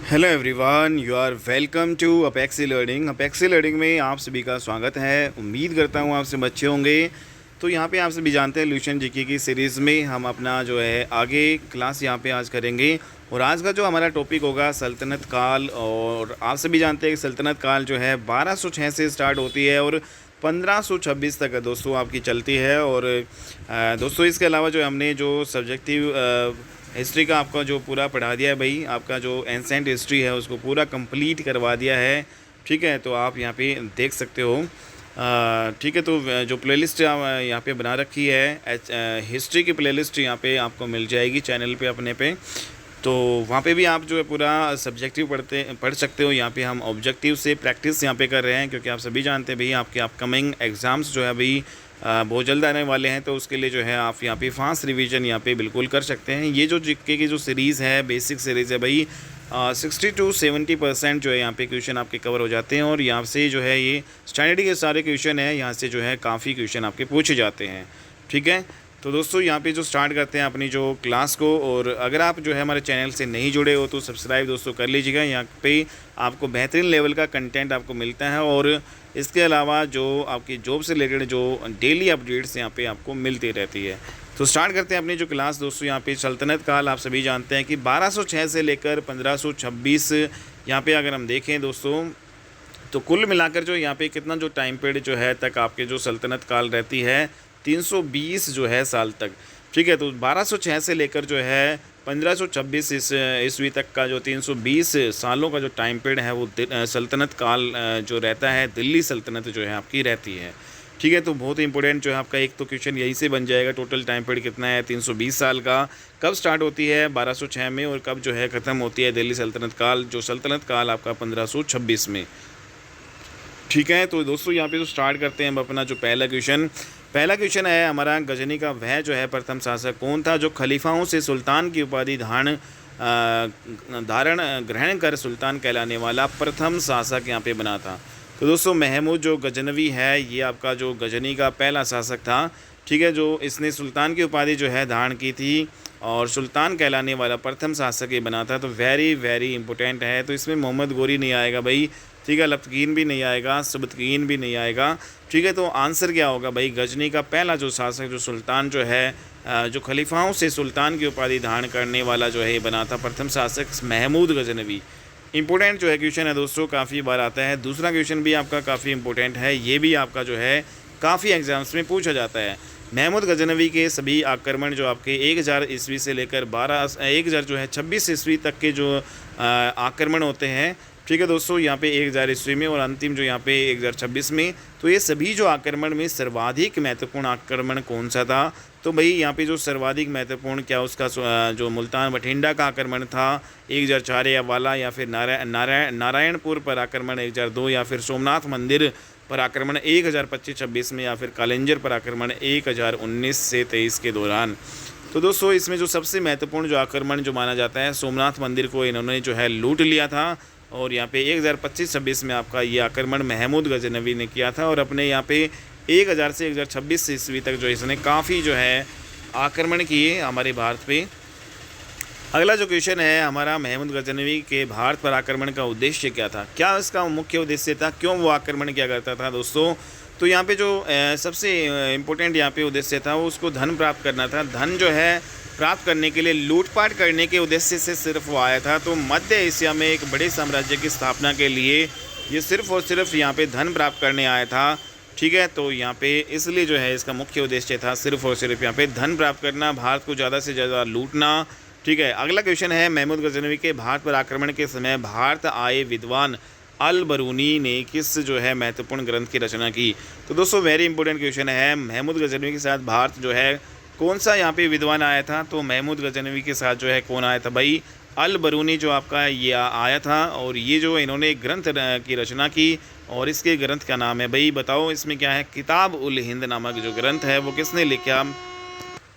Hello everyone, you are welcome to Apexi learning. Apexi learning में आप सभी का स्वागत है। उम्मीद करता हूँ आप सब अच्छे होंगे। तो यहाँ पे आप सभी जानते हैं ल्यूशन जीके की सीरीज़ में हम अपना जो है आगे क्लास यहाँ पे आज करेंगे। और आज का जो हमारा टॉपिक होगा सल्तनत काल। और आप सभी जानते हैं कि सल्तनत काल जो है 1206 से स्टार्ट होती है और 1526 तक दोस्तों आपकी चलती है। और दोस्तों इसके अलावा जो हमने जो सब्जेक्टिव हिस्ट्री का आपका जो पूरा पढ़ा दिया है भाई, आपका जो एंसेंट हिस्ट्री है उसको पूरा कंप्लीट करवा दिया है। ठीक है, तो आप यहाँ पे देख सकते हो। ठीक है, तो जो प्लेलिस्ट यहाँ पे बना रखी है हिस्ट्री की प्लेलिस्ट यहाँ पे आपको मिल जाएगी चैनल पे अपने पे। तो वहाँ पे भी आप जो है पूरा सब्जेक्टिव पढ़ सकते हो। यहाँ पे हम ऑब्जेक्टिव से प्रैक्टिस यहाँ पे कर रहे हैं, क्योंकि आप सभी जानते हैं भाई आपके अपकमिंग एग्ज़ाम्स जो है भाई बहुत जल्द आने वाले हैं। तो उसके लिए जो है आप यहाँ पे फास्ट रिवीजन यहाँ पे बिल्कुल कर सकते हैं। ये जो जीके की जो सीरीज़ है, बेसिक सीरीज़ है भाई, 60 to 70% जो है यहाँ पे क्वेश्चन आपके कवर हो जाते हैं। और यहाँ से जो है ये स्टैंडर्ड के सारे क्वेश्चन हैं, यहाँ से जो है काफ़ी क्वेश्चन आपके पूछे जाते हैं। ठीक है, तो दोस्तों यहाँ पे जो स्टार्ट करते हैं अपनी जो क्लास को। और अगर आप जो है हमारे चैनल से नहीं जुड़े हो तो सब्सक्राइब दोस्तों कर लीजिएगा। यहाँ पे आपको बेहतरीन लेवल का कंटेंट आपको मिलता है। और इसके अलावा जो आपकी जॉब से रिलेटेड जो डेली अपडेट्स यहाँ पे आपको मिलती रहती है। तो स्टार्ट करते हैं अपनी जो क्लास दोस्तों। यहाँ पे सल्तनत काल आप सभी जानते हैं कि 1206 से लेकर 1526 यहाँ पे अगर हम देखें दोस्तों, तो कुल मिलाकर जो यहाँ पे कितना जो टाइम पीरियड जो है तक आपके जो सल्तनत काल रहती है 320 जो है साल तक। ठीक है, तो 1206 से लेकर जो है 1526 ईस्वी तक का जो 320 सालों का जो टाइम पीरियड है वो सल्तनत काल जो रहता है, दिल्ली सल्तनत जो है आपकी रहती है। ठीक है, तो बहुत ही इंपॉर्टेंट जो है आपका एक तो क्वेश्चन यही से बन जाएगा। टोटल टाइम पीरियड कितना है 320 साल का। कब स्टार्ट होती है 1206 में और कब जो है ख़त्म होती है दिल्ली सल्तनत काल, जो सल्तनत काल आपका 1526 में। ठीक है, तो दोस्तों यहाँ पे जो स्टार्ट करते हैं हम अपना जो पहला क्वेश्चन है हमारा, गजनी का वह जो है प्रथम शासक कौन था जो खलीफाओं से सुल्तान की उपाधि धारण ग्रहण कर सुल्तान कहलाने वाला प्रथम शासक यहाँ पे बना था। तो दोस्तों महमूद जो गजनवी है ये आपका जो गजनी का पहला शासक था। ठीक है, जो इसने सुल्तान की उपाधि जो है धारण की थी और सुल्तान कहलाने वाला प्रथम शासक ये बना था। तो वेरी वेरी इंपॉर्टेंट है। तो इसमें मोहम्मद गोरी नहीं आएगा भाई। ठीक है, लफ्तकीन भी नहीं आएगा, सबतकीन भी नहीं आएगा। ठीक है, तो आंसर क्या होगा भाई, गजनी का पहला जो शासक जो सुल्तान जो है जो खलीफाओं से सुल्तान की उपाधि धारण करने वाला जो है ये बना था प्रथम शासक महमूद गजनवी। इंपॉर्टेंट जो है क्वेश्चन है दोस्तों, काफ़ी बार आता है। दूसरा क्वेश्चन भी आपका काफ़ी इंपॉर्टेंट है, ये भी आपका जो है काफ़ी एग्जाम्स में पूछा जाता है। महमूद गजनवी के सभी आक्रमण जो आपके 1000 ईस्वी से लेकर 1000 जो है 26 ईस्वी तक के जो आक्रमण होते हैं। ठीक है दोस्तों, यहाँ पे 1000 ईस्वी में और अंतिम जो यहाँ पे 1026 में। तो ये सभी जो आक्रमण में सर्वाधिक महत्वपूर्ण आक्रमण कौन सा था, तो भाई यहाँ पे जो सर्वाधिक महत्वपूर्ण क्या उसका जो मुल्तान बठिंडा का आक्रमण था 1004 या वाला, या फिर नारायणपुर पर आक्रमण 1002, या फिर सोमनाथ मंदिर पर आक्रमण 1025-26 में, या फिर कालेंजर पर आक्रमण 1019 से 23 के दौरान। तो दोस्तों इसमें जो सबसे महत्वपूर्ण जो आक्रमण जो माना जाता है, सोमनाथ मंदिर को इन्होंने जो है लूट लिया था। और यहाँ पे 1025-26 में आपका ये आक्रमण महमूद गजनवी ने किया था। और अपने यहाँ पे 1000 से 1026 ईस्वी तक जो इसने काफ़ी जो है आक्रमण किए हमारे भारत पे। अगला जो क्वेश्चन है हमारा, महमूद गजनवी के भारत पर आक्रमण का उद्देश्य क्या था, क्या इसका मुख्य उद्देश्य था, क्यों वो आक्रमण किया करता था दोस्तों। तो यहाँ पे जो सबसे इम्पोर्टेंट यहाँ पे उद्देश्य था वो उसको धन प्राप्त करना था। धन जो है प्राप्त करने के लिए लूटपाट करने के उद्देश्य से सिर्फ वो आया था। तो मध्य एशिया में एक बड़े साम्राज्य की स्थापना के लिए ये सिर्फ और सिर्फ यहाँ पे धन प्राप्त करने आया था। ठीक है, तो यहाँ पे इसलिए जो है इसका मुख्य उद्देश्य था सिर्फ और सिर्फ यहाँ पे धन प्राप्त करना, भारत को ज़्यादा से ज़्यादा लूटना। ठीक है, अगला क्वेश्चन है, महमूद गजनवी के भारत पर आक्रमण के समय भारत आए विद्वान अल बरूनी ने किस जो है महत्वपूर्ण ग्रंथ की रचना की। तो दोस्तों वेरी इंपॉर्टेंट क्वेश्चन है, महमूद गजनवी के साथ भारत जो है कौन सा यहाँ पे विद्वान आया था। तो महमूद गजनवी के साथ जो है कौन आया था भाई, अल बरूनी जो आपका ये आया था। और ये जो इन्होंने ग्रंथ की रचना की, और इसके ग्रंथ का नाम है भाई, बताओ इसमें क्या है, किताब उल हिंद नामक जो ग्रंथ है वो किसने लिखा।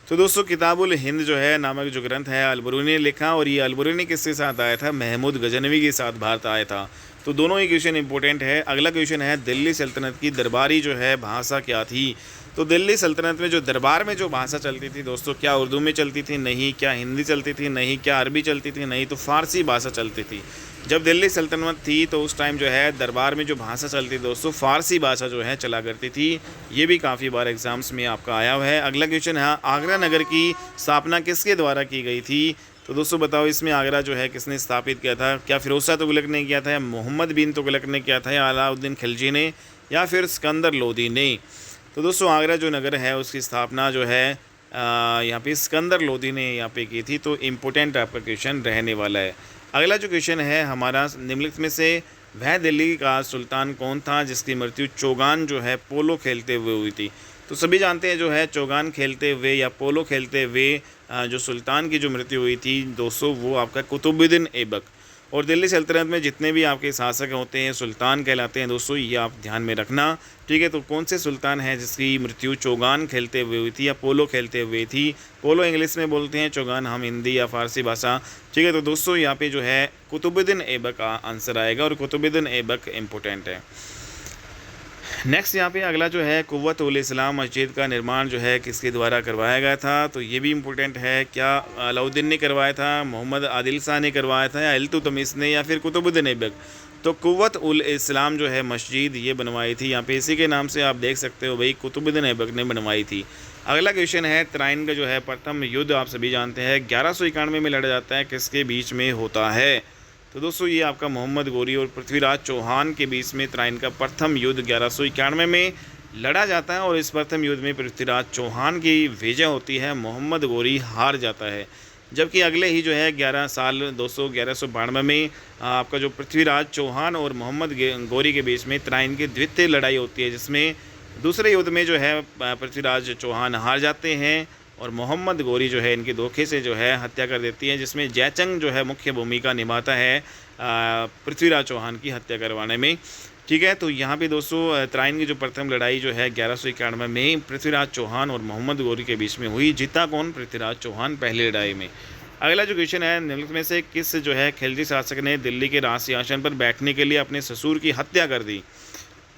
तो दोस्तों किताब उल हिंद जो है नामक जो ग्रंथ है अल बरूनी ने लिखा। और ये अल बरूनी किसके साथ आया था, महमूद गजनवी के साथ भारत आया था। तो दोनों ही क्वेश्चन इंपॉर्टेंट है। अगला क्वेश्चन है, दिल्ली सल्तनत की दरबारी जो है भाषा क्या थी। तो दिल्ली सल्तनत में जो दरबार में जो भाषा चलती थी दोस्तों, क्या उर्दू में चलती थी? नहीं। क्या हिंदी चलती थी? नहीं। क्या अरबी चलती थी? नहीं। तो फ़ारसी भाषा चलती थी। जब दिल्ली सल्तनत थी तो उस टाइम जो है दरबार में जो भाषा चलती थी दोस्तों, फ़ारसी भाषा जो है चला करती थी। ये भी काफ़ी बार एग्ज़ाम्स में आपका आया हुआ है। अगला क्वेश्चन है, आगरा नगर की स्थापना किसके द्वारा की गई थी? तो दोस्तों बताओ, इसमें आगरा जो है किसने स्थापित किया था? क्या फ़िरोज़ तुगलक ने किया था, या मोहम्मद बिन तुगलक ने किया था, या अलाउद्दीन खिलजी ने, या फिर सिकंदर लोदी ने? तो दोस्तों आगरा जो नगर है उसकी स्थापना जो है यहाँ पे सिकंदर लोदी ने यहाँ पे की थी। तो इम्पोर्टेंट आपका क्वेश्चन रहने वाला है। अगला जो क्वेश्चन है हमारा, निम्नलिखित में से वह दिल्ली का सुल्तान कौन था जिसकी मृत्यु चौगान जो है पोलो खेलते हुए हुई थी? तो सभी जानते हैं जो है चौगान खेलते हुए या पोलो खेलते हुए जो सुल्तान की जो मृत्यु हुई थी दोस्तों, वो आपका कुतुबुद्दीन ऐबक। और दिल्ली सल्तनत में जितने भी आपके शासक होते हैं सुल्तान कहलाते हैं दोस्तों, ये आप ध्यान में रखना। ठीक है, तो कौन से सुल्तान हैं जिसकी मृत्यु चौगान खेलते हुए हुई थी या पोलो खेलते हुए थी? पोलो इंग्लिश में बोलते हैं, चौगान हम हिंदी या फ़ारसी भाषा। ठीक है, तो दोस्तों यहाँ पे जो है कुतुबुद्दीन ऐबक का आंसर आएगा, और कुतुबुद्दीन ऐबक इम्पोर्टेंट है। नेक्स्ट यहाँ पे अगला जो है, कुव्वत उल इस्लाम मस्जिद का निर्माण जो है किसके द्वारा करवाया गया था? तो ये भी इम्पोर्टेंट है। क्या अलाउद्दीन ने करवाया था, मोहम्मद आदिल शाह ने करवाया था, या इल्तुतमिश ने, या फिर कुतुबुद्दीन ऐबक? तो कुव्वत उल इस्लाम जो है मस्जिद ये बनवाई थी, यहाँ पे इसी के नाम से आप देख सकते हो भाई, कुतुबुद्दीन ऐबक ने बनवाई थी। अगला क्वेश्चन है, तराइन का जो है प्रथम युद्ध आप सभी जानते हैं 1191 में लड़ा जाता है, किसके बीच में होता है? तो दोस्तों ये आपका मोहम्मद गोरी और पृथ्वीराज चौहान के बीच में तराइन का प्रथम युद्ध 1191 में लड़ा जाता है, और इस प्रथम युद्ध में पृथ्वीराज चौहान की विजय होती है, मोहम्मद गोरी हार जाता है। जबकि अगले ही जो है 1192 में आपका जो पृथ्वीराज चौहान और मोहम्मद गोरी के बीच में तराइन की द्वितीय लड़ाई होती है, जिसमें दूसरे युद्ध में जो है पृथ्वीराज चौहान हार जाते हैं और मोहम्मद गोरी जो है इनके धोखे से जो है हत्या कर देती है, जिसमें जयचंद जो है मुख्य भूमिका निभाता है पृथ्वीराज चौहान की हत्या करवाने में। ठीक है, तो यहाँ पे दोस्तों तराइन की जो प्रथम लड़ाई जो है 1191 में पृथ्वीराज चौहान और मोहम्मद गोरी के बीच में हुई। जीता कौन? पृथ्वीराज चौहान पहली लड़ाई में। अगला जो क्वेश्चन है, निम्नलिखित में से किस जो है खिलजी शासक ने दिल्ली के राज सिंहासन पर बैठने के लिए अपने ससुर की हत्या कर दी?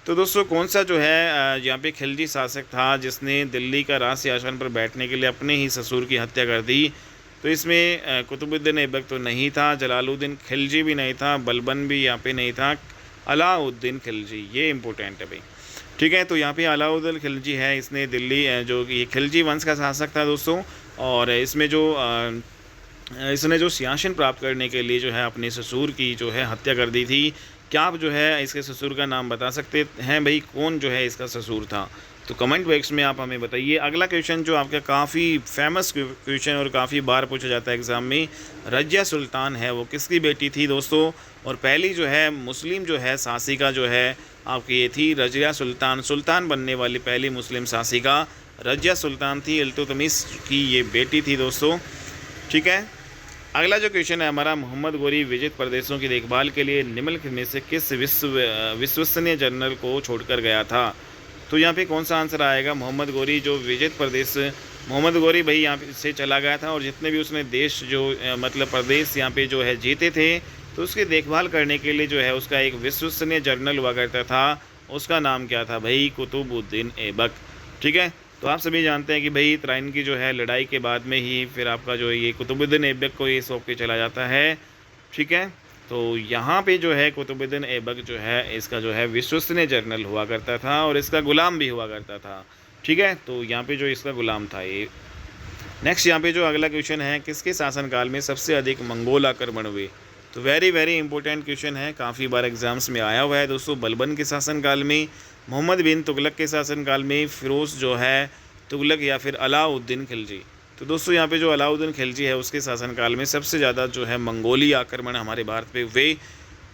तो दोस्तों कौन सा जो है यहाँ पे खिलजी शासक था जिसने दिल्ली का राज सिंहासन पर बैठने के लिए अपने ही ससुर की हत्या कर दी? तो इसमें कुतुबुद्दीन ऐबक तो नहीं था, जलालुद्दीन खिलजी भी नहीं था, बलबन भी यहाँ पे नहीं था, अलाउद्दीन खिलजी, ये इंपॉर्टेंट है भाई। ठीक है, तो यहाँ पे अलाउद्दीन खिलजी है, इसने दिल्ली जो ये खिलजी वंश का शासक था दोस्तों, और इसमें जो इसने जो सिंहासन प्राप्त करने के लिए जो है अपने ससुर की जो है हत्या कर दी थी। क्या आप जो है इसके ससुर का नाम बता सकते हैं भाई, कौन जो है इसका ससुर था? तो कमेंट बॉक्स में आप हमें बताइए। अगला क्वेश्चन जो आपका काफ़ी फेमस क्वेश्चन और काफ़ी बार पूछा जाता है एग्ज़ाम में, रजिया सुल्तान है वो किसकी बेटी थी दोस्तों? और पहली जो है मुस्लिम जो है शासिका जो है आपकी ये थी रजिया सुल्तान। सुल्तान बनने वाली पहली मुस्लिम शासिका रजिया सुल्तान थी, इल्तुतमिश की ये बेटी थी दोस्तों। ठीक है, अगला जो क्वेश्चन है हमारा, मोहम्मद गोरी विजित प्रदेशों की देखभाल के लिए निम्नलिखित में से किस विश्वसनीय जनरल को छोड़कर गया था? तो यहाँ पे कौन सा आंसर आएगा? मोहम्मद गोरी जो विजित प्रदेश, मोहम्मद गोरी भाई यहाँ से चला गया था, और जितने भी उसने देश जो मतलब प्रदेश यहाँ पे जो है जीते थे, तो उसकी देखभाल करने के लिए जो है उसका एक विश्वसनीय जनरल हुआ करता था, उसका नाम क्या था भाई? कुतुबुद्दीन ऐबक। ठीक है, तो आप सभी जानते हैं कि भाई तराइन की जो है लड़ाई के बाद में ही फिर आपका जो ये कुतुबुद्दीन ऐबक को ये सौंप के चला जाता है। ठीक है, तो यहाँ पे जो है कुतुबुद्दीन ऐबक जो है इसका जो है विश्वसनीय जनरल हुआ करता था, और इसका गुलाम भी हुआ करता था। ठीक है, तो यहाँ पे जो इसका गुलाम था ये। नेक्स्ट यहाँ पे जो अगला क्वेश्चन है, किसके शासनकाल में सबसे अधिक मंगोल आक्रमण हुए? तो वेरी इंपॉर्टेंट क्वेश्चन है, काफ़ी बार एग्जाम्स में आया हुआ है दोस्तों। बलबन के शासनकाल में, मोहम्मद बिन तुगलक के शासनकाल में, फ़िरोज़ जो है तुगलक, या फिर अलाउद्दीन खिलजी? तो दोस्तों यहाँ पे जो अलाउद्दीन खिलजी है उसके शासनकाल में सबसे ज़्यादा जो है मंगोली आक्रमण हमारे भारत पे हुए।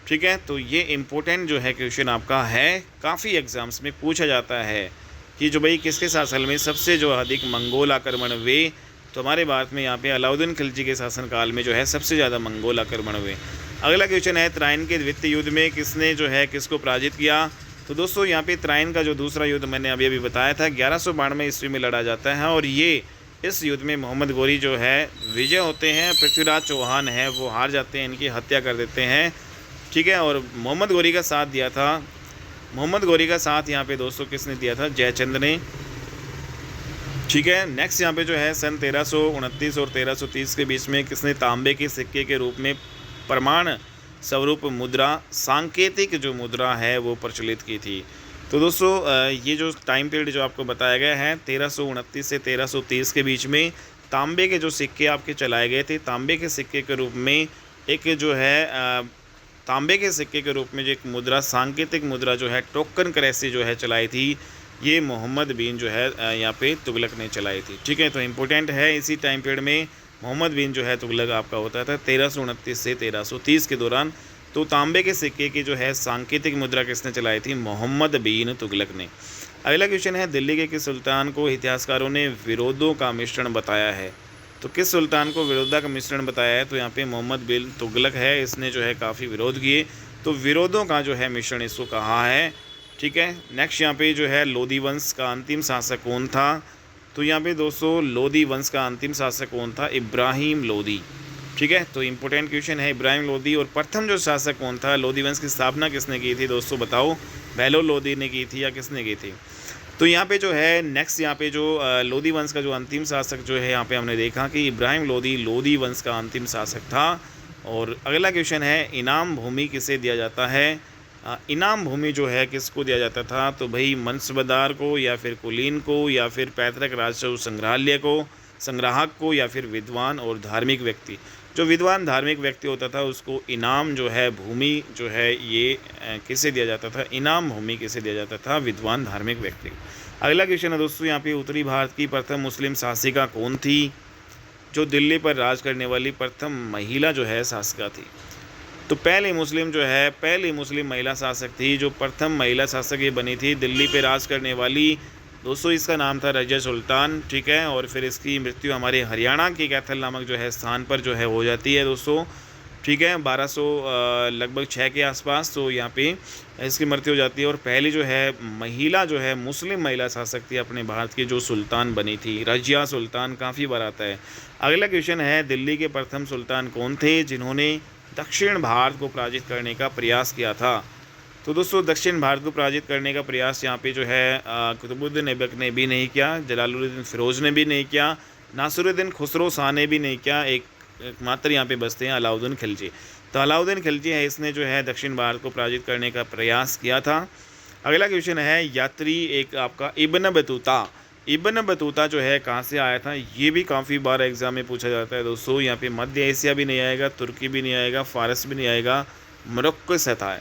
ठीक है, तो ये इम्पोर्टेंट जो है क्वेश्चन आपका है, काफ़ी एग्जाम्स में पूछा जाता है कि जो भाई किसके शासन में सबसे जो अधिक मंगोल आक्रमण हुए? तो हमारे भारत में यहाँ पे अलाउद्दीन खिलजी के शासनकाल में जो है सबसे ज़्यादा मंगोल आक्रमण हुए। अगला क्वेश्चन है, तराइन के द्वितीय युद्ध में किसने जो है किसको पराजित किया? तो दोस्तों यहाँ पे तराइन का जो दूसरा युद्ध मैंने अभी बताया था 1192 ईस्वी में लड़ा जाता है, और ये इस युद्ध में मोहम्मद गोरी जो है विजय होते हैं, पृथ्वीराज चौहान है वो हार जाते हैं, इनकी हत्या कर देते हैं। ठीक है, और मोहम्मद गोरी का साथ दिया था, मोहम्मद गोरी का साथ यहाँ पे दोस्तों किसने दिया था? जयचंद ने। ठीक है। नेक्स्ट यहाँ पे जो है सन 1329 और 1330 के बीच में किसने तांबे के सिक्के के रूप में प्रमाण स्वरूप मुद्रा, सांकेतिक जो मुद्रा है वो प्रचलित की थी? तो दोस्तों ये जो टाइम पीरियड जो आपको बताया गया है 1329 से 1330 के बीच में तांबे के जो सिक्के आपके चलाए गए थे, तांबे के सिक्के के रूप में एक जो है तांबे के सिक्के के रूप में जो एक मुद्रा, सांकेतिक मुद्रा जो है, टोकन करेंसी जो है चलाई थी, ये मोहम्मद बिन जो है यहाँ पे तुगलक ने चलाई थी। ठीक है, तो इम्पोर्टेंट है इसी टाइम पीरियड में मोहम्मद बिन जो है तुगलक आपका होता था 1329 से 1330 के दौरान। तो तांबे के सिक्के की जो है सांकेतिक मुद्रा किसने चलाई थी? मोहम्मद बिन तुगलक ने। अगला क्वेश्चन है, दिल्ली के किस सुल्तान को इतिहासकारों ने विरोधों का मिश्रण बताया है? तो किस सुल्तान को विरोधा का मिश्रण बताया है? तो यहाँ पे मोहम्मद बिन तुगलक है, इसने जो है काफ़ी विरोध किए, तो विरोधों का जो है मिश्रण इसको कहा है। ठीक है। नेक्स्ट यहाँ पे जो है लोधी वंश का अंतिम शासक कौन था? तो यहाँ पे दोस्तों लोधी वंश का अंतिम शासक कौन था? इब्राहिम लोधी। ठीक है, तो इम्पोर्टेंट क्वेश्चन है इब्राहिम लोधी। और प्रथम जो शासक कौन था? लोधी वंश की स्थापना किसने की थी दोस्तों, बताओ? बहलो लोधी ने की थी या किसने की थी? तो यहाँ पे जो है नेक्स्ट यहाँ पे जो लोधी वंश का जो अंतिम शासक जो है यहाँ पे हमने देखा कि इब्राहिम लोधी लोधी वंश का अंतिम शासक था। और अगला क्वेश्चन है, इनाम भूमि किसे दिया जाता है? इनाम भूमि जो है किसको दिया जाता था? तो भाई मनसबदार को, या फिर कुलीन को, या फिर पैतृक राजस्व संग्रहालय को, संग्राहक को, या फिर विद्वान और धार्मिक व्यक्ति। जो विद्वान धार्मिक व्यक्ति होता था उसको इनाम जो है भूमि जो है ये किसे दिया जाता था? इनाम भूमि किसे दिया जाता था? विद्वान धार्मिक व्यक्ति। अगला क्वेश्चन है दोस्तों यहाँ पे, उत्तरी भारत की प्रथम मुस्लिम शासिका कौन थी? जो दिल्ली पर राज करने वाली प्रथम महिला जो है शासिका थी। तो पहली मुस्लिम महिला शासक थी, जो प्रथम महिला शासक ये बनी थी दिल्ली पे राज करने वाली दोस्तों, इसका नाम था रजिया सुल्तान। ठीक है, और फिर इसकी मृत्यु हमारे हरियाणा के कैथल नामक जो है स्थान पर जो है हो जाती है दोस्तों। ठीक है, 1200 लगभग 6 के आसपास तो यहाँ पे इसकी मृत्यु हो जाती है। और पहली जो है महिला जो है मुस्लिम महिला शासक थी अपने भारत की, जो सुल्तान बनी थी, रजिया सुल्तान, काफ़ी बार आता है। अगला क्वेश्चन है, दिल्ली के प्रथम सुल्तान कौन थे जिन्होंने दक्षिण भारत को पराजित करने का प्रयास किया था? तो दोस्तों दक्षिण भारत को पराजित करने का प्रयास यहाँ पे जो है कुतुबुद्दीन ऐबक ने भी नहीं किया, जलालुद्दीन फिरोज ने भी नहीं किया, नासिरुद्दीन खुसरो शाह ने भी नहीं किया, एकमात्र यहाँ पे बसते हैं अलाउद्दीन खिलजी। तो अलाउद्दीन खिलजी है, इसने जो है दक्षिण भारत को पराजित करने का प्रयास किया था। अगला क्वेश्चन है, यात्री एक आपका इब्न बतूता जो है कहाँ से आया था? ये भी काफ़ी बार एग्जाम में पूछा जाता है दोस्तों। यहाँ पे मध्य एशिया भी नहीं आएगा, तुर्की भी नहीं आएगा, फारस भी नहीं आएगा, मोरक्को से था।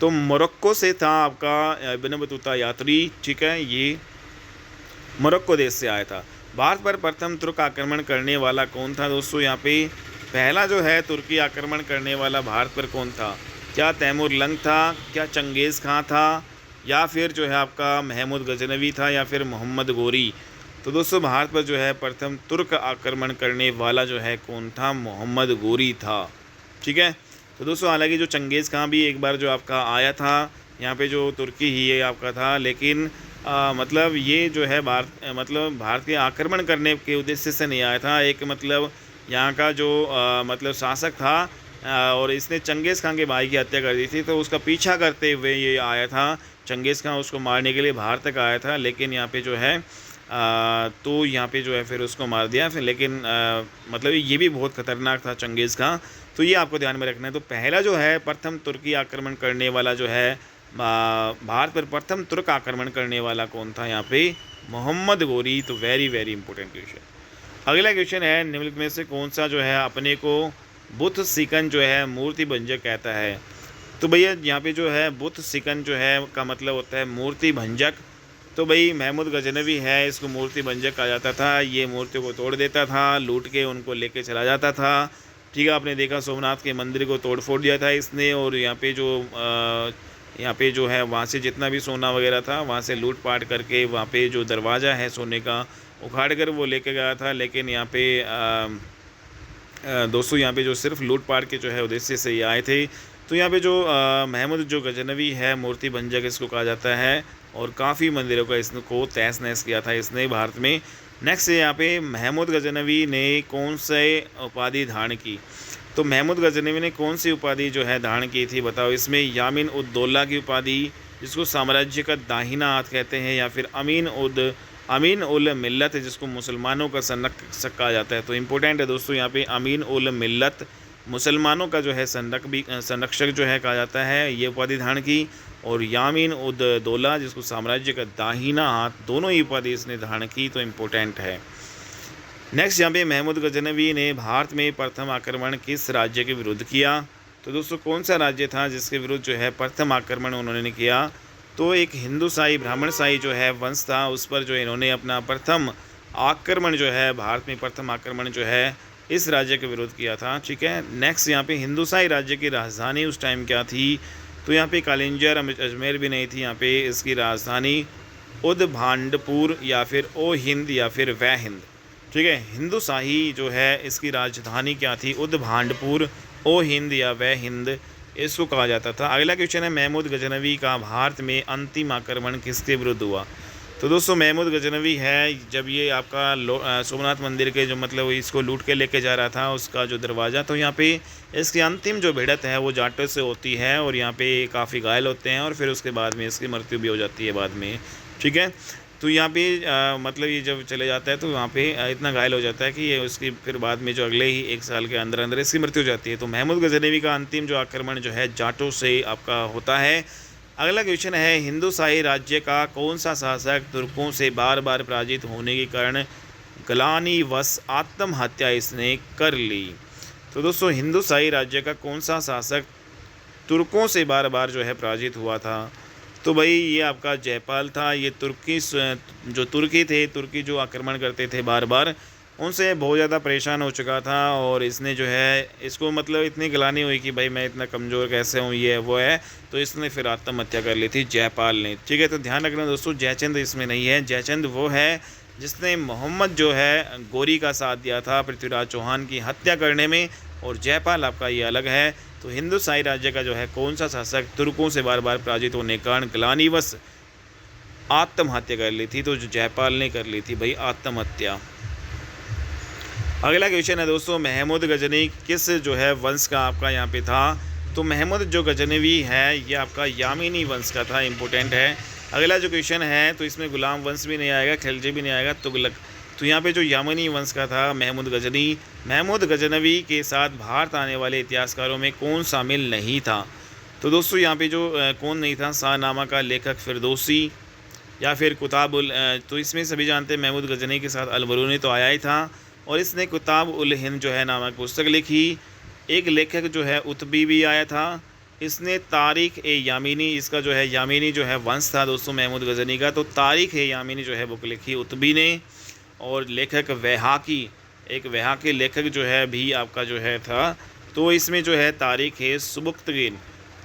तो मोरक्को से था आपका इब्न बतूता यात्री। ठीक है, ये मोरक्को देश से आया था। भारत पर प्रथम तुर्क आक्रमण करने वाला कौन था दोस्तों? यहाँ पे पहला जो है तुर्की आक्रमण करने वाला भारत पर कौन था? क्या तैमूर लंग था, क्या चंगेज़ खां था, या फिर जो है आपका महमूद गजनवी था, या फिर मोहम्मद गोरी? तो दोस्तों भारत पर जो है प्रथम तुर्क आक्रमण करने वाला जो है कौन था? मोहम्मद गोरी था। ठीक है, तो दोस्तों हालांकि जो चंगेज़ खां भी एक बार जो आपका आया था यहाँ पे, जो तुर्की ही ये आपका था, लेकिन मतलब ये जो है भारत के आक्रमण करने के उद्देश्य से नहीं आया था। एक मतलब यहाँ का जो मतलब शासक था और इसने चंगेज़ खां के भाई की हत्या कर दी थी, तो उसका पीछा करते हुए ये आया था। चंगेज़ खां उसको मारने के लिए भारत तक आया था, लेकिन यहाँ पे जो है तो यहाँ पे जो है फिर उसको मार दिया फिर। लेकिन मतलब ये भी बहुत ख़तरनाक था चंगेज़ खां, तो ये आपको ध्यान में रखना है। तो पहला जो है प्रथम तुर्की आक्रमण करने वाला जो है भारत पर प्रथम तुर्क आक्रमण करने वाला कौन था? यहाँ पे मोहम्मद गोरी। तो वेरी वेरी इंपॉर्टेंट क्वेश्चन। अगला क्वेश्चन है, निम्नलिखित में से कौन सा जो है अपने को बुत सिकन जो है मूर्ति भंजक कहता है? तो भैया यहाँ पे जो है बुत सिकन जो है का मतलब होता है मूर्ति भंजक। तो भाई महमूद गजनवी है, इसको मूर्ति भंजक कहा जाता था। ये मूर्तियों को तोड़ देता था, लूट के उनको लेके चला जाता था। ठीक है, आपने देखा सोमनाथ के मंदिर को तोड़ फोड़ दिया था इसने, और यहाँ पे जो है वहाँ से जितना भी सोना वगैरह था वहाँ से लूट पाट करके वहाँ पे जो दरवाज़ा है सोने का उखाड़ कर वो लेके गया था। लेकिन यहाँ पे दोस्तों यहाँ पे जो सिर्फ लूट पाट के जो है उद्देश्य से ये आए थे। तो यहाँ पे जो महमूद जो गजनवी है मूर्ति भंजक इसको कहा जाता है, और काफ़ी मंदिरों का इसको तहस नहस किया था इसने भारत में। नेक्स्ट यहाँ पे महमूद गजनवी ने कौन से उपाधि धारण की? तो महमूद गजनवी ने कौन सी उपाधि जो है धारण की थी बताओ? इसमें यामीन उद दौला की उपाधि, जिसको साम्राज्य का दाहिना हाथ कहते हैं, या फिर अमीन उद अमीन उल मिल्लत जिसको मुसलमानों का संरक्षक कहा जाता है। तो इम्पोर्टेंट है दोस्तों यहाँ पे अमीन उल मिल्लत मुसलमानों का जो है संरक्षक जो है कहा जाता है, ये उपाधि धारण की। और यामीन उद दौला जिसको साम्राज्य का दाहिना हाथ, दोनों ही उपाधि इसने धारण की। तो इम्पोर्टेंट है। नेक्स्ट यहाँ पे महमूद गजनवी ने भारत में प्रथम आक्रमण किस राज्य के विरुद्ध किया? तो दोस्तों कौन सा राज्य था जिसके विरुद्ध जो है प्रथम आक्रमण उन्होंने किया? तो एक हिंदू शाही ब्राह्मण शाही जो है वंश था, उस पर जो इन्होंने अपना प्रथम आक्रमण जो है, भारत में प्रथम आक्रमण जो है इस राज्य के विरुद्ध किया था। ठीक है। नेक्स्ट यहाँ पे हिंदू शाही राज्य की राजधानी उस टाइम क्या थी? तो यहाँ पे कालिंजर अजमेर भी नहीं थी, यहाँ पे इसकी राजधानी उदभांडपुर या फिर ओ हिंद या फिर वह हिंद। ठीक है। हिंदू शाही जो है इसकी राजधानी क्या थी? उदभांडपुर, ओ हिंद या वह हिंद इसको कहा जाता था। अगला क्वेश्चन है महमूद गजनवी का भारत में अंतिम आक्रमण किसके विरुद्ध हुआ? तो दोस्तों महमूद गजनवी है जब ये आपका सोमनाथ मंदिर के जो मतलब इसको लूट के लेके जा रहा था, उसका जो दरवाज़ा, तो यहाँ पे इसकी अंतिम जो भिड़त है वो जाटों से होती है और यहाँ पे काफ़ी घायल होते हैं और फिर उसके बाद में इसकी मृत्यु भी हो जाती है बाद में। ठीक है। तो यहाँ पे मतलब ये जब चले जाता है तो वहाँ पे इतना घायल हो जाता है कि ये उसकी फिर बाद में जो अगले ही 1 साल के अंदर अंदर इसकी मृत्यु हो जाती है। तो महमूद गजनवी का अंतिम जो आक्रमण जो है जाटों से आपका होता है। अगला क्वेश्चन है हिंदू शाही राज्य का कौन सा शासक तुर्कों से बार बार पराजित होने के कारण ग्लानिवश आत्महत्या इसने कर ली? तो दोस्तों हिंदू शाही राज्य का कौन सा शासक तुर्कों से बार बार जो है पराजित हुआ था? तो भाई ये आपका जयपाल था। ये तुर्की थे, तुर्की जो आक्रमण करते थे बार बार, उनसे बहुत ज़्यादा परेशान हो चुका था और इसने जो है इसको मतलब इतनी गिलानी हुई कि भाई मैं इतना कमज़ोर कैसे हूँ, ये वो है, तो इसने फिर आत्महत्या कर ली थी जयपाल ने। ठीक है। तो ध्यान रखना दोस्तों, जयचंद इसमें नहीं है। जयचंद वो है जिसने मोहम्मद जो है गोरी का साथ दिया था पृथ्वीराज चौहान की हत्या करने में, और जयपाल आपका ये अलग है। तो हिंदू शाही राज्य का जो है कौन सा शासक तुर्कों से बार बार पराजित होने के कारण ग्लानिवश आत्महत्या कर ली थी? तो जो जयपाल ने कर ली थी भाई आत्महत्या। अगला क्वेश्चन है दोस्तों महमूद गजनी किस जो है वंश का आपका यहाँ पे था? तो महमूद जो गजनवी है ये आपका यामीनी वंश का था। इंपॉर्टेंट है। अगला जो क्वेश्चन है तो इसमें गुलाम वंश भी नहीं आएगा, खिलजी भी नहीं आएगा, तुगलक। तो यहाँ पे जो यामनी वंश का था महमूद गजनवी के साथ भारत आने वाले इतिहासकारों में कौन शामिल नहीं था? तो दोस्तों यहाँ पे जो कौन नहीं था? शाहनामा का लेखक फिरदौसी या फिर कुताबुल, तो इसमें सभी जानते हैं महमूद गजनी के साथ अलबरूनी तो आया ही था और इसने कुताब उल हिंद जो है नामक पुस्तक लिखी। एक लेखक जो है उतबी भी आया था। इसने तारीख ए यामीनी, इसका जो है यामीनी जो है वंश था दोस्तों महमूद गजनी का, तो तारीख ए यामीनी जो है बुक लिखी उतबी ने। और लेखक वहाकी, एक वहाकी लेखक जो है भी आपका जो है था, तो इसमें जो है तारीख है सुबुक्तगीन,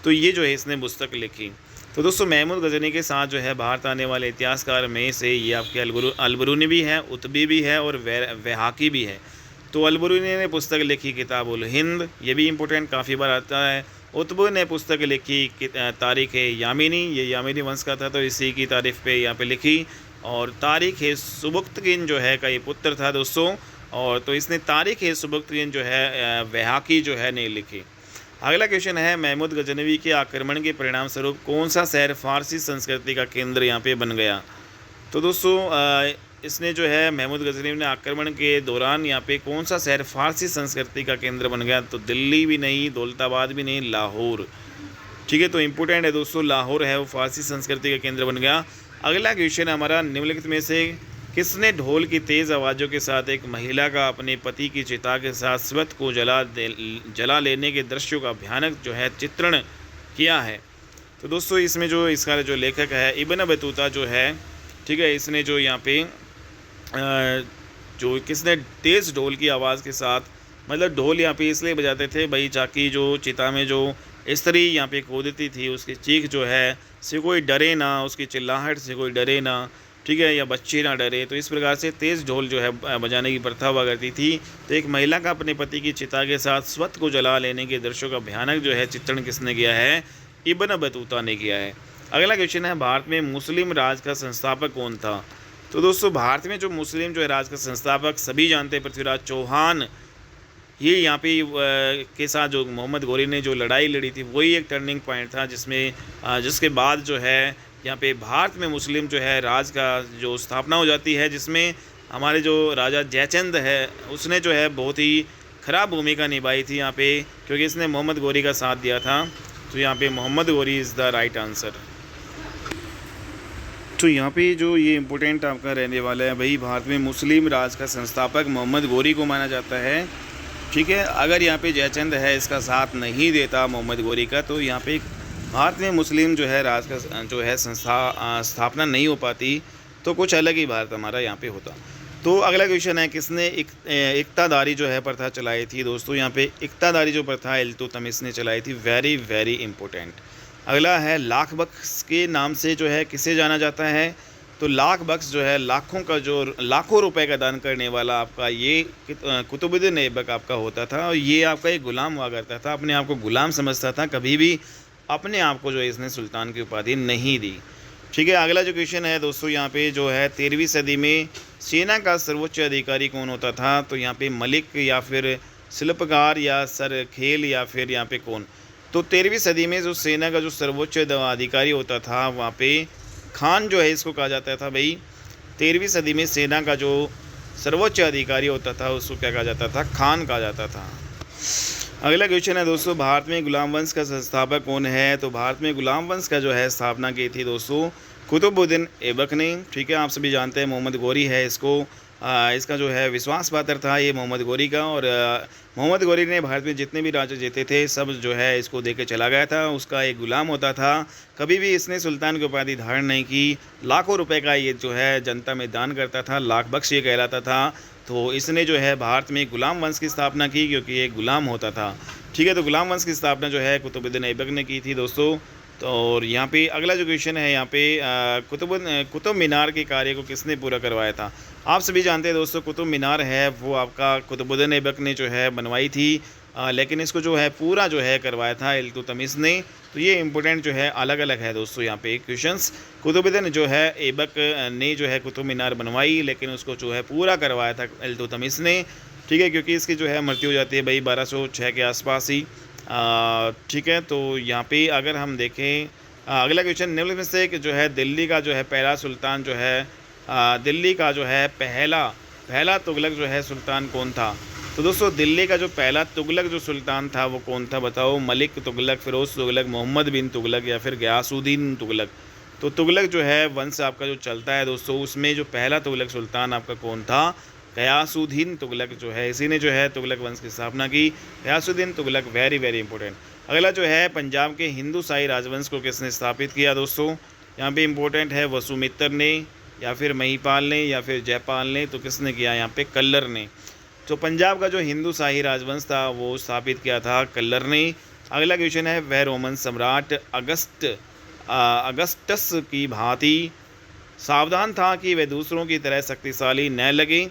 तो ये जो है इसने पुस्तक लिखी। तो दोस्तों महमूद गजनी के साथ जो है भारत आने वाले इतिहासकार में से ये आपके अलबरूनी भी है, उतबी भी है और वहाकी भी है। तो अलबरूनी ने पुस्तक लिखी किताब उल हिंद, ये भी इम्पोर्टेंट काफ़ी बार आता है। उतबी ने पुस्तक लिखी तारीख यामीनी, ये यामीनी वंश का था तो इसी की तारीफ पे यहाँ पे लिखी। और तारीख सुबुक्तगीन जो है का ये पुत्र था दोस्तों, और तो इसने तारीख सुबुक्तगीन जो है वहाकी जो है नहीं लिखी। अगला क्वेश्चन है महमूद गजनवी के आक्रमण के परिणाम स्वरूप कौन सा शहर फारसी संस्कृति का केंद्र यहाँ पे बन गया? तो दोस्तों इसने जो है महमूद गजनवी ने आक्रमण के दौरान यहाँ पे कौन सा शहर फारसी संस्कृति का केंद्र बन गया? तो दिल्ली भी नहीं, दौलताबाद भी नहीं, लाहौर। ठीक है। तो इम्पोर्टेंट है दोस्तों, लाहौर है वो फारसी संस्कृति का केंद्र बन गया। अगला क्वेश्चन हमारा निम्नलिखित में से किसने ढोल की तेज़ आवाज़ों के साथ एक महिला का अपने पति की चिता के साथ स्वत को जला लेने के दृश्यों का भयानक जो है चित्रण किया है? तो दोस्तों इसमें जो इसका जो लेखक है इब्न बतूता जो है, ठीक है, इसने जो यहाँ पे जो किसने तेज़ ढोल की आवाज़ के साथ, मतलब ढोल यहाँ पे इसलिए बजाते थे भाई ताकि जो चिता में जो स्त्री यहाँ पे कूदती थी उसकी चीख जो है से कोई डरे ना, उसकी चिल्लाहट से कोई डरे ना, ठीक है, या बच्चे ना डरे। तो इस प्रकार से तेज़ ढोल जो है बजाने की प्रथा हुआ करती थी। तो एक महिला का अपने पति की चिता के साथ स्वत को जला लेने के दृश्यों का भयानक जो है चित्रण किसने किया है? इब्न बतूता ने किया है। अगला क्वेश्चन है भारत में मुस्लिम राज का संस्थापक कौन था? तो दोस्तों भारत में जो मुस्लिम जो है राज का संस्थापक सभी जानते हैं पृथ्वीराज चौहान। ये यहाँ पे के साथ जो मोहम्मद गोरी ने जो लड़ाई लड़ी थी वही एक टर्निंग पॉइंट था जिसमें जिसके बाद जो है यहाँ पे भारत में मुस्लिम जो है राज का जो स्थापना हो जाती है, जिसमें हमारे जो राजा जयचंद है उसने जो है बहुत ही ख़राब भूमिका निभाई थी यहाँ पे, क्योंकि इसने मोहम्मद गौरी का साथ दिया था। तो यहाँ पे Mohammad Ghori is the right answer. तो यहाँ पे जो ये इम्पोर्टेंट आपका रहने वाला है भाई, भारत में मुस्लिम राज का संस्थापक मोहम्मद गौरी को माना जाता है। ठीक है, अगर यहाँ पे जयचंद है इसका साथ नहीं देता मोहम्मद गौरी का, तो यहाँ पे भारत में मुस्लिम जो है राज का जो है स्थापना नहीं हो पाती, तो कुछ अलग ही भारत हमारा यहाँ पे होता। तो अगला क्वेश्चन है, किसने इक्तादारी जो है प्रथा चलाई थी। दोस्तों यहाँ पे इक्तादारी जो प्रथा इल्तुतमिश ने चलाई थी, वेरी वेरी इंपॉर्टेंट। अगला है लाख बख्श के नाम से जो है किसे जाना जाता है। तो लाख बख्श जो है लाखों रुपए का दान करने वाला आपका ये कुतुबुद्दीन ऐबक आपका होता था, और ये आपका एक गुलाम हुआ करता था, अपने आप को गुलाम समझता था, कभी भी अपने आप को जो है इसने सुल्तान की उपाधि नहीं दी। ठीक है, अगला जो क्वेश्चन है दोस्तों यहाँ पे जो है 13वीं सदी में सेना का सर्वोच्च अधिकारी कौन होता था। तो यहाँ पे मलिक या फिर शिल्पकार या सरखेल या फिर यहाँ पे कौन। तो 13वीं सदी में जो सेना का जो सर्वोच्च अधिकारी होता था वहाँ पे खान जो है इसको कहा जाता था भाई। 13वीं सदी में सेना का जो सर्वोच्च अधिकारी होता था उसको क्या कहा जाता था, खान कहा जाता था। अगला क्वेश्चन है दोस्तों, भारत में गुलाम वंश का संस्थापक कौन है। तो भारत में गुलाम वंश का जो है स्थापना की थी दोस्तों कुतुबुद्दीन ऐबक ने। ठीक है, आप सभी जानते हैं मोहम्मद गौरी है इसको इसका जो है विश्वास पात्र था ये मोहम्मद गौरी का, और मोहम्मद गौरी ने भारत में जितने भी राजा जीते थे सब जो है इसको देके चला गया था, उसका एक गुलाम होता था। कभी भी इसने सुल्तान की उपाधि धारण नहीं की। लाखों रुपए का ये जो है जनता में दान करता था, लाख बख्श ये कहलाता था। तो इसने जो है भारत में गुलाम वंश की स्थापना की, क्योंकि एक गुलाम होता था। ठीक है, तो गुलाम वंश की स्थापना जो है कुतुबुद्दीन ऐबक ने की थी दोस्तों। तो और यहाँ पे अगला जो क्वेश्चन है यहाँ पे कुतुब मीनार के कार्य को किसने पूरा करवाया था। आप सभी जानते हैं दोस्तों कुतुब मीनार है वो आपका कुतुबुद्दीन ऐबक ने जो है बनवाई थी, लेकिन इसको जो है पूरा जो है करवाया था इल्तुतमिश ने। तो ये इंपॉर्टेंट जो है अलग अलग है दोस्तों यहाँ पे क्वेश्चंस। कुतुबुद्दीन जो है ऐबक ने जो है कुतुब मीनार बनवाई, लेकिन उसको जो है पूरा करवाया था इल्तुतमिश ने। ठीक है, क्योंकि इसकी जो है मृत्यु हो जाती है भाई 1206 के आसपास ही। ठीक है, तो यहाँ पे अगर हम देखें अगला क्वेश्चन, निम्न में से जो है दिल्ली का जो है पहला सुल्तान जो है दिल्ली का जो है पहला तुगलक जो है सुल्तान कौन था। तो दोस्तों दिल्ली का जो पहला तुगलक जो सुल्तान था वो कौन था बताओ। मलिक तुगलक, फिरोज तुगलक, मोहम्मद बिन तुगलक या फिर गयासुद्दीन तुगलक। तो तुगलक जो है वंश आपका जो चलता है दोस्तों, उसमें जो पहला तुगलक सुल्तान आपका कौन था, गयासुद्दीन तुगलक जो है, इसी ने जो है तुगलक वंश की स्थापना की। Ghiyasuddin Tughlaq very very important. अगला जो है पंजाब के हिंदू शाही राजवंश को किसने स्थापित किया दोस्तों। यहाँ पे इंपॉर्टेंट है वसुमित्र ने या फिर महिपाल ने या फिर जयपाल ने। तो किसने किया यहाँ पे, कल्लर ने। तो पंजाब का जो हिंदू शाही राजवंश था वो स्थापित किया था कल्लर ने। अगला क्वेश्चन है, वह रोमन सम्राट अगस्टस की भांति सावधान था कि वह दूसरों की तरह शक्तिशाली न लगे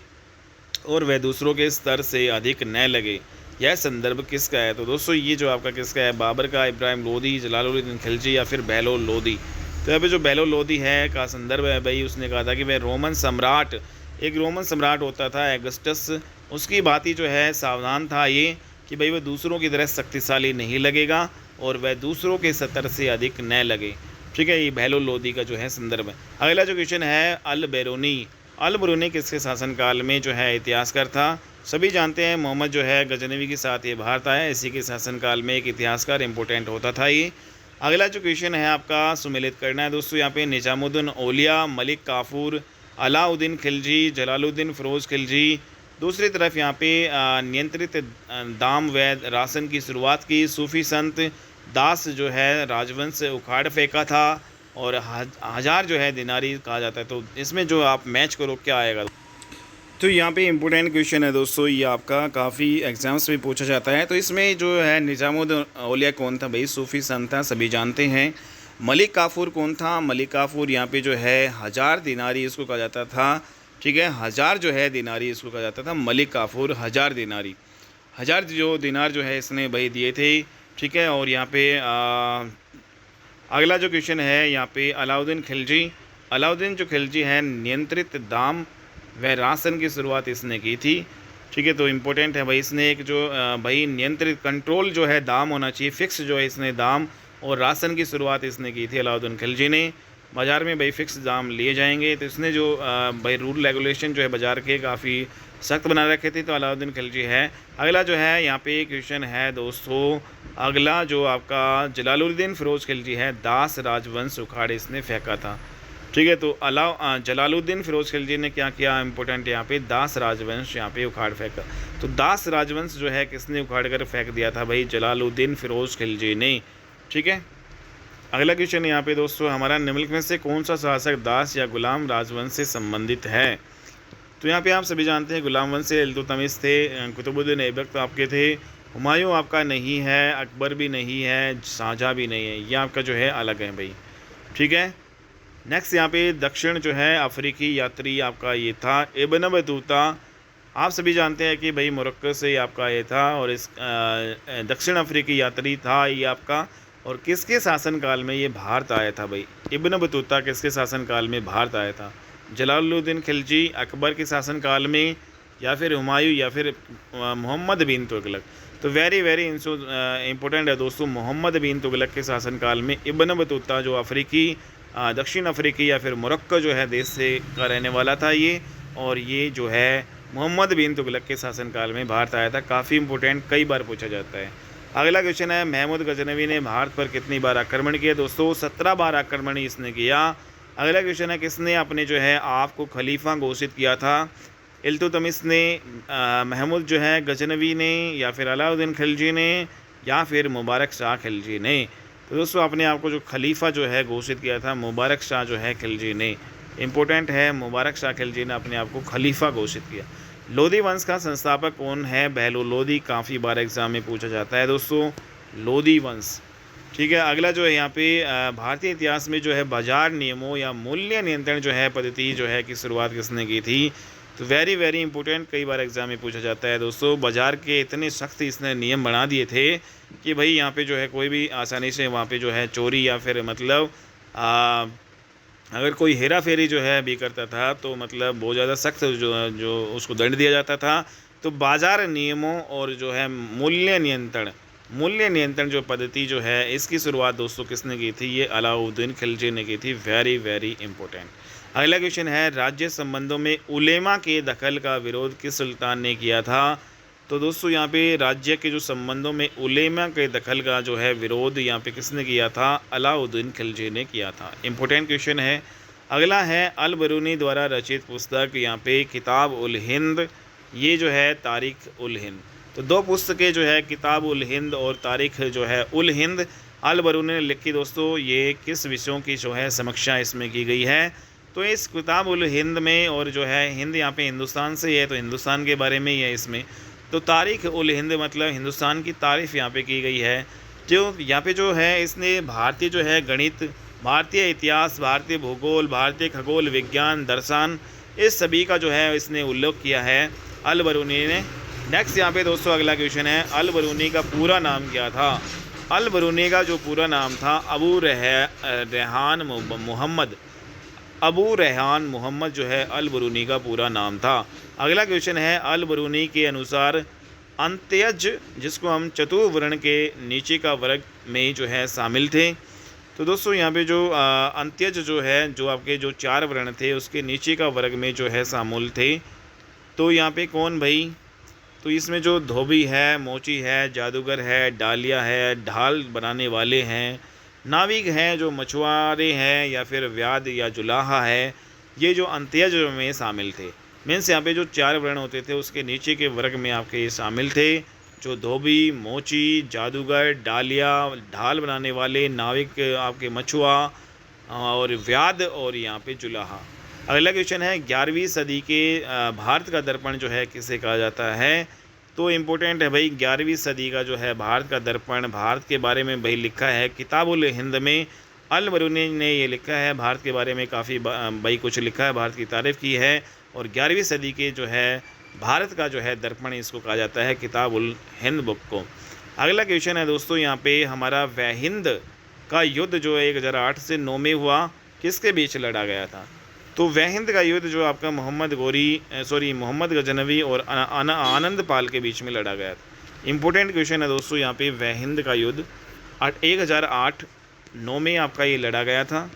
और वह दूसरों के स्तर से अधिक न लगे। यह संदर्भ किसका है। तो दोस्तों ये जो आपका किसका है, बाबर का, इब्राहिम लोदी, जलालुद्दीन खिलजी या फिर बहलोल लोदी। तो यहाँ पे जो बहलोल लोदी है का संदर्भ है भाई, उसने कहा था कि वह रोमन सम्राट, एक रोमन सम्राट होता था अगस्टस, उसकी भांति जो है सावधान था ये कि भाई वह दूसरों की तरह शक्तिशाली नहीं लगेगा और वह दूसरों के स्तर से अधिक न लगे। ठीक है, ये बहलोल लोदी का जो है संदर्भ है। अगला जो क्वेश्चन है, अल बरूनी किसके शासनकाल में जो है इतिहासकार था। सभी जानते हैं मोहम्मद जो है गजनवी के साथ ये भारत आया, इसी के शासनकाल में एक इतिहासकार इंपॉर्टेंट होता था ये। अगला जो क्वेश्चन है आपका सुमेलित करना है दोस्तों, यहाँ पे निजामुद्दीन औलिया, मलिक काफूर, अलाउद्दीन खिलजी, जलालुद्दीन फिरोज खिलजी। दूसरी तरफ यहाँ पे नियंत्रित दाम व राशन की शुरुआत की सूफी संत दास जो है राजवंश से उखाड़ फेंका था और हजार जो है दिनारी कहा जाता है। तो इसमें जो आप मैच करो क्या आएगा। तो यहाँ पे इम्पोर्टेंट क्वेश्चन है दोस्तों, ये आपका काफ़ी एग्जाम्स में पूछा जाता है। तो इसमें जो है निजामुद्दीन औलिया कौन था भाई, सूफी संत था, सभी जानते हैं। मलिक काफूर कौन था, मलिक काफूर यहाँ पे जो है 1000 दिनारी इसको कहा जाता था। ठीक है, 1000 जो है दिनारी इसको कहा जाता था, मलिक काफूर 1000 दिनारी, 1000 जो दिनार जो है इसने भाई दिए थे। ठीक है, और यहाँ पे अगला जो क्वेश्चन है यहाँ पे अलाउद्दीन जो खिलजी है नियंत्रित दाम व राशन की शुरुआत इसने की थी। ठीक है, तो इम्पोर्टेंट है भाई, इसने एक जो भाई नियंत्रित कंट्रोल जो है दाम होना चाहिए, फिक्स जो है इसने दाम और राशन की शुरुआत इसने की थी अलाउद्दीन खिलजी ने। बाज़ार में भाई फ़िक्स दाम लिए जाएंगे। तो इसने जो भाई रूल रेगुलेशन जो है बाज़ार के काफ़ी सख्त बना रखे थे। तो अलाउद्दीन खिलजी है। अगला जो है यहाँ पे क्वेश्चन है दोस्तों, अगला जो आपका जलालुद्दीन फ़िरोज़ खिलजी है, दास राजवंश उखाड़े इसने फेंका था। ठीक है, तो जलालुद्दीन फ़िरोज़ खिलजी ने क्या किया, इंपॉर्टेंट यहाँ पे दास राजवंश यहाँ पे उखाड़ फेंका। तो दास राजवंश जो है किसने उखाड़ कर फेंक दिया था भाई, जलालुद्दीन फ़िरोज़ खिलजी ने। ठीक है, अगला क्वेश्चन यहाँ पे दोस्तों हमारा, निम्नलिखित में से कौन सा शासक दास या गुलाम राजवंश से संबंधित है। तो यहाँ पे आप सभी जानते हैं गुलाम वंश से इल्तुतमिश थे, कुतुबुद्दीन ऐबक तो आपके थे, हुमायूं आपका नहीं है, अकबर भी नहीं है, शाहजहाँ भी नहीं है, ये आपका जो है अलग है भाई। ठीक है, नेक्स्ट यहाँ पे दक्षिण जो है अफ्रीकी यात्री आपका ये था इब्न बतूता। आप सभी जानते हैं कि भाई मोरक्को से आपका ये था, और इस दक्षिण अफ्रीकी यात्री था ये आपका, और किसके शासनकाल में ये भारत आया था भाई, इब्न बतूता किसके शासनकाल में भारत आया था, जलालुद्दीन खिलजी अकबर के शासनकाल में, या फिर हुमायूं, या फिर मोहम्मद बिन तुगलक। तो वेरी वेरी इंपॉर्टेंट है दोस्तों, मोहम्मद बिन तुगलक के शासनकाल में इब्न बतूता जो अफ्रीकी दक्षिण अफ्रीकी या फिर मोरक्को जो है देश से का रहने वाला था ये, और ये जो है मोहम्मद बिन तुगलक के शासनकाल में भारत आया था। काफ़ी इंपॉर्टेंट, कई बार पूछा जाता है। अगला क्वेश्चन है, महमूद गजनवी ने भारत पर कितनी बार आक्रमण किया दोस्तों, 17 बार आक्रमण इसने किया। अगला क्वेश्चन है, किसने अपने जो है आपको खलीफा घोषित किया था, इल्तुतमिश ने, महमूद जो है गजनवी ने, या फिर अलाउद्दीन खिलजी ने, या फिर मुबारक शाह खिलजी ने। तो दोस्तों अपने आप को जो खलीफा जो है घोषित किया था मुबारक शाह जो है खिलजी ने। इंपॉर्टेंट है, मुबारक शाह खिलजी ने अपने आप को खलीफा घोषित किया। लोधी वंश का संस्थापक कौन है, बहलूल लोधी, काफ़ी बार एग्जाम में पूछा जाता है दोस्तों, लोधी वंश। ठीक है, अगला जो है यहाँ पे भारतीय इतिहास में जो है बाजार नियमों या मूल्य नियंत्रण जो है पद्धति जो है की शुरुआत किसने की थी। तो वेरी वेरी इंपॉर्टेंट, कई बार एग्जाम में पूछा जाता है दोस्तों। बाज़ार के इतने सख्त इसने नियम बना दिए थे कि भाई यहाँ पे जो है कोई भी आसानी से वहाँ पे जो है चोरी या फिर मतलब अगर कोई हेरा फेरी जो है भी करता था तो मतलब बहुत ज़्यादा सख्त जो उसको दंड दिया जाता था। तो बाज़ार नियमों और जो है मूल्य नियंत्रण जो पद्धति जो है इसकी शुरुआत दोस्तों किसने की थी, ये अलाउद्दीन खिलजी ने की थी। Very very important. अगला क्वेश्चन है, राज्य संबंधों में उलेमा के दखल का विरोध किस सुल्तान ने किया था। तो दोस्तों यहाँ पे राज्य के जो संबंधों में उलेमा के दखल का जो है विरोध यहाँ पे किसने किया था, अलाउद्दीन खिलजी ने किया था। इंपॉर्टेंट क्वेश्चन है। अगला है, अल बरूनी द्वारा रचित पुस्तक यहाँ पे किताब उल हिंद, ये जो है तारीख उल हिंद। तो दो पुस्तकें जो है किताब उल हिंद और तारीख जो है उल हिंद अल बरूनी ने लिखी दोस्तों। ये किस विषयों की जो है समीक्षा इसमें की गई है। तो इस किताब उल हिंद में, और जो है हिंद यहाँ पे हिंदुस्तान से है तो हिंदुस्तान के बारे में ही है इसमें। तो तारीख उल हिंद मतलब हिंदुस्तान की तारीफ़ यहाँ पे की गई है। जो यहाँ पे जो है इसने भारतीय जो है गणित, भारतीय इतिहास, भारतीय भूगोल, भारतीय खगोल विज्ञान, दर्शन, इस सभी का जो है इसने उल्लेख किया है अल बरूनी ने। नेक्स्ट यहाँ पे दोस्तों अगला क्वेश्चन है, अल बरूनी का पूरा नाम क्या था। अल बरूनी का जो पूरा नाम था अबू रेहान मोहम्मद, अबू रेहान मोहम्मद जो है अल बरूनी का पूरा नाम था। अगला क्वेश्चन है, अल बरूनी के अनुसार अंत्यज, जिसको हम चतुर्वर्ण के नीचे का वर्ग में जो है शामिल थे। तो दोस्तों यहाँ पे जो अंत्यज जो है, जो आपके जो 4 वर्ण थे उसके नीचे का वर्ग में जो है शामिल थे। तो यहाँ पे कौन भाई, तो इसमें जो धोबी है, मोची है, जादूगर है, डालिया है, ढाल बनाने वाले हैं, नाविक हैं, जो मछुआरे हैं, या फिर व्याध या जुलाहा है, ये जो अंत्यज में शामिल थे। मीन्स यहाँ पे जो 4 वर्ण होते थे उसके नीचे के वर्ग में आपके ये शामिल थे, जो धोबी, मोची, जादूगर, डालिया, ढाल बनाने वाले, नाविक आपके मछुआ, और व्याध, और यहाँ पे जुलाहा। अगला क्वेश्चन है, 11वीं सदी के भारत का दर्पण जो है किसे कहा जाता है। तो इम्पोर्टेंट है भाई, 11वीं सदी का जो है भारत का दर्पण, भारत के बारे में भाई लिखा है किताब उल हिंद में, अल बरूनी ने ये लिखा है। भारत के बारे में काफ़ी भाई कुछ लिखा है, भारत की तारीफ़ की है, और 11वीं सदी के जो है भारत का जो है दर्पण इसको कहा जाता है, किताब उल हिंद बुक को। अगला क्वेश्चन है दोस्तों यहाँ पे हमारा, वहिंद का युद्ध जो है 1008 से 9 में हुआ, किसके बीच लड़ा गया था। तो वहिंद का युद्ध जो आपका मोहम्मद गजनवी और आनंद पाल के बीच में लड़ा गया था। इंपॉर्टेंट क्वेश्चन है दोस्तों यहाँ पे, वहिंद का युद्ध 1008-9 में आपका ये लड़ा गया था।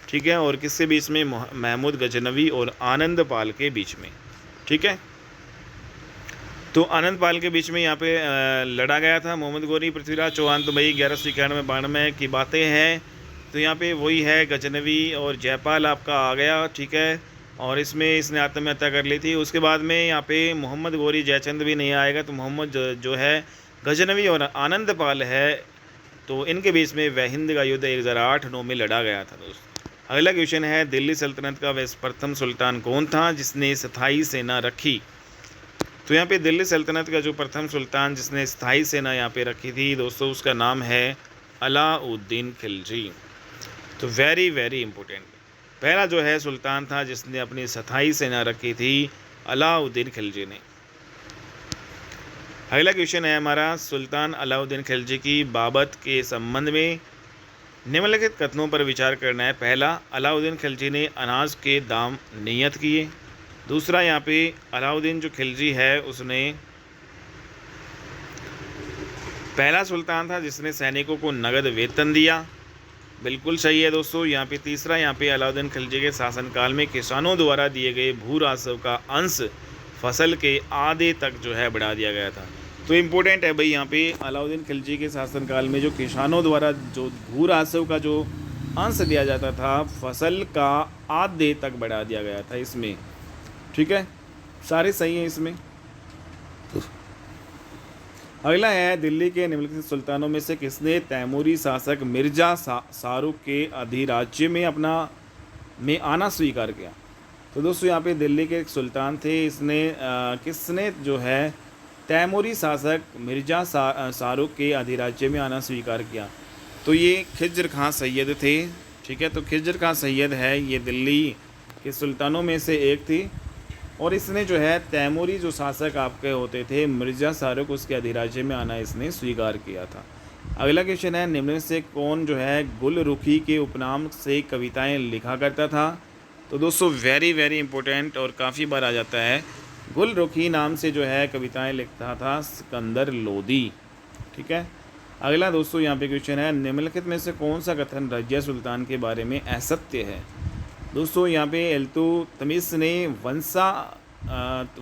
ठीक है, और किसके बीच में? महमूद गजनवी और आनंद पाल के बीच में। ठीक है, तो आनंद पाल के बीच में यहाँ पे लड़ा गया था। मोहम्मद गौरी पृथ्वीराज चौहान तो भाई 1191-92 की बातें हैं। तो यहाँ पे वही है, गजनवी और जयपाल आपका आ गया। ठीक है, और इसमें इसने आत्महत्या कर ली थी। उसके बाद में यहाँ पे मोहम्मद गौरी जयचंद भी नहीं आएगा, तो मोहम्मद जो है गजनवी और आनंद पाल है, तो इनके बीच में वहिंद का युद्ध 1008-9 में लड़ा गया था दोस्तों। अगला क्वेश्चन है, दिल्ली सल्तनत का प्रथम सुल्तान कौन था जिसने स्थायी सेना रखी? तो यहाँ पे दिल्ली सल्तनत का जो प्रथम सुल्तान जिसने स्थायी सेना यहाँ पे रखी थी दोस्तों, उसका नाम है अलाउद्दीन खिलजी। तो वेरी वेरी इंपॉर्टेंट, पहला जो है सुल्तान था जिसने अपनी स्थायी सेना रखी थी, अलाउद्दीन खिलजी ने। अगला क्वेश्चन है हमारा, सुल्तान अलाउद्दीन खिलजी की बाबत के संबंध में निम्नलिखित कथनों पर विचार करना है। पहला, अलाउद्दीन खिलजी ने अनाज के दाम नियत किए। दूसरा, यहाँ पे अलाउद्दीन जो खिलजी है उसने पहला सुल्तान था जिसने सैनिकों को नगद वेतन दिया। बिल्कुल सही है दोस्तों। यहाँ पे तीसरा, यहाँ पे अलाउद्दीन खिलजी के शासनकाल में किसानों द्वारा दिए गए भू राजस्व का अंश फसल के आधे तक जो है बढ़ा दिया गया था। तो इम्पोर्टेंट है भाई, यहाँ पे अलाउद्दीन खिलजी के शासनकाल में जो किसानों द्वारा जो भू राजस्व का जो अंश दिया जाता था, फसल का आधे तक बढ़ा दिया गया था इसमें। ठीक है, सारे सही हैं इसमें। अगला है, दिल्ली के निम्नलिखित सुल्तानों में से किसने तैमूरी शासक मिर्जा शाहरुख के अधिराज्य में आना स्वीकार किया? तो दोस्तों यहाँ पे दिल्ली के एक सुल्तान थे, इसने किसने जो है तैमूरी शासक मिर्जा शाहरुख के अधिराज्य में आना स्वीकार किया? तो ये खिज्र खां सैयद थे। ठीक है, तो खिज्र खां सैयद है, ये दिल्ली के सुल्तानों में से एक थी, और इसने जो है तैमूरी जो शासक आपके होते थे मिर्ज़ा शाहरुख, उसके अधिराज्य में आना इसने स्वीकार किया था। अगला क्वेश्चन है, निम्न से कौन जो है गुलरुखी के उपनाम से कविताएं लिखा करता था? तो दोस्तों वेरी वेरी इंपॉर्टेंट और काफ़ी बार आ जाता है, गुलरुखी नाम से जो है कविताएं लिखता था सिकंदर लोदी। ठीक है, अगला दोस्तों यहाँ पे क्वेश्चन है, निम्नलिखित में से कौन सा कथन रजिया सुल्तान के बारे में असत्य है? दोस्तों यहाँ पे इल्तुतमिश ने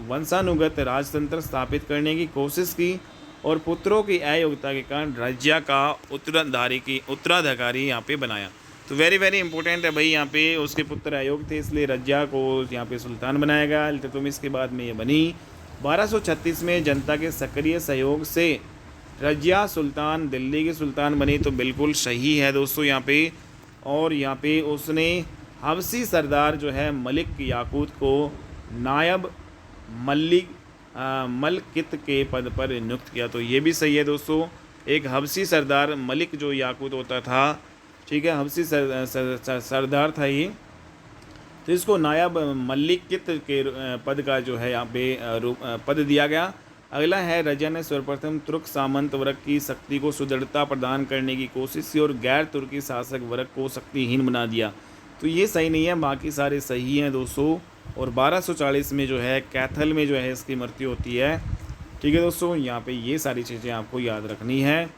वंशानुगत राजतंत्र स्थापित करने की कोशिश की और पुत्रों की अयोग्यता के कारण रजिया का उत्तराधिकारी यहाँ पे बनाया। तो वेरी वेरी इंपॉर्टेंट है भाई, यहाँ पे उसके पुत्र अयोग्य थे इसलिए रजिया को यहाँ पे सुल्तान बनाया गया। इल्तुतमिश के बाद में ये बनी। 1236 में जनता के सक्रिय सहयोग से रजिया सुल्तान दिल्ली की सुल्तान बनी। तो बिल्कुल सही है दोस्तों यहाँ पे। और यहाँ पे उसने हबसी सरदार जो है मलिक याकूत को नायब मलकित के पद पर नियुक्त किया। तो ये भी सही है दोस्तों। एक हबसी सरदार मलिक जो याकूत होता था, ठीक है, हबसी सरदार था ये, तो इसको नायब मलिकित के पद का जो है यहाँ पे पद दिया गया। अगला है, रजिया ने सर्वप्रथम तुर्क सामंत वर्ग की शक्ति को सुदृढ़ता प्रदान करने की कोशिश की और गैर तुर्की शासक वर्ग को शक्तिहीन बना दिया। तो ये सही नहीं है, बाकी सारे सही हैं दोस्तों। और 1240 में जो है कैथल में जो है इसकी मृत्यु होती है। ठीक है दोस्तों, यहाँ पे ये सारी चीज़ें आपको याद रखनी है।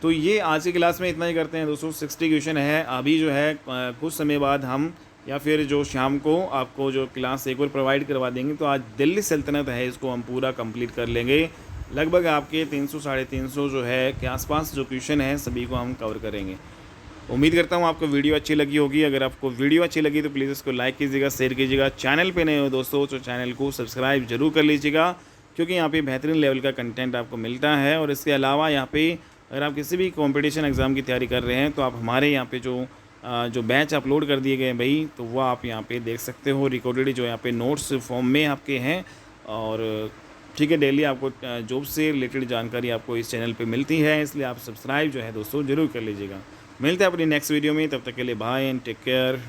तो ये आज की क्लास में इतना ही करते हैं दोस्तों। 60 क्वेश्चन है। अभी जो है कुछ समय बाद हम या फिर जो शाम को आपको जो क्लास एक और प्रोवाइड करवा देंगे। तो आज दिल्ली सल्तनत है, इसको हम पूरा कंप्लीट कर लेंगे। लगभग आपके 300-350 जो है के आसपास जो क्वेश्चन है सभी को हम कवर करेंगे। उम्मीद करता हूँ आपको वीडियो अच्छी लगी होगी। अगर आपको वीडियो अच्छी लगी तो प्लीज़ इसको लाइक कीजिएगा, शेयर कीजिएगा। चैनल पे नए हो दोस्तों तो चैनल को सब्सक्राइब जरूर कर लीजिएगा, क्योंकि यहाँ पे बेहतरीन लेवल का कंटेंट आपको मिलता है। और इसके अलावा यहाँ पे अगर आप किसी भी कॉम्पिटिशन एग्ज़ाम की तैयारी कर रहे हैं तो आप हमारे यहाँ पे जो बैच अपलोड कर दिए गए भाई, तो वो आप यहाँ पे देख सकते हो। रिकॉर्डेड जो यहाँ पे नोट्स फॉर्म में आपके हैं। और ठीक है, डेली आपको जॉब से रिलेटेड जानकारी आपको इस चैनल पे मिलती है, इसलिए आप सब्सक्राइब जो है दोस्तों ज़रूर कर लीजिएगा। मिलते हैं अपनी नेक्स्ट वीडियो में, तब तक के लिए बाय एंड टेक केयर।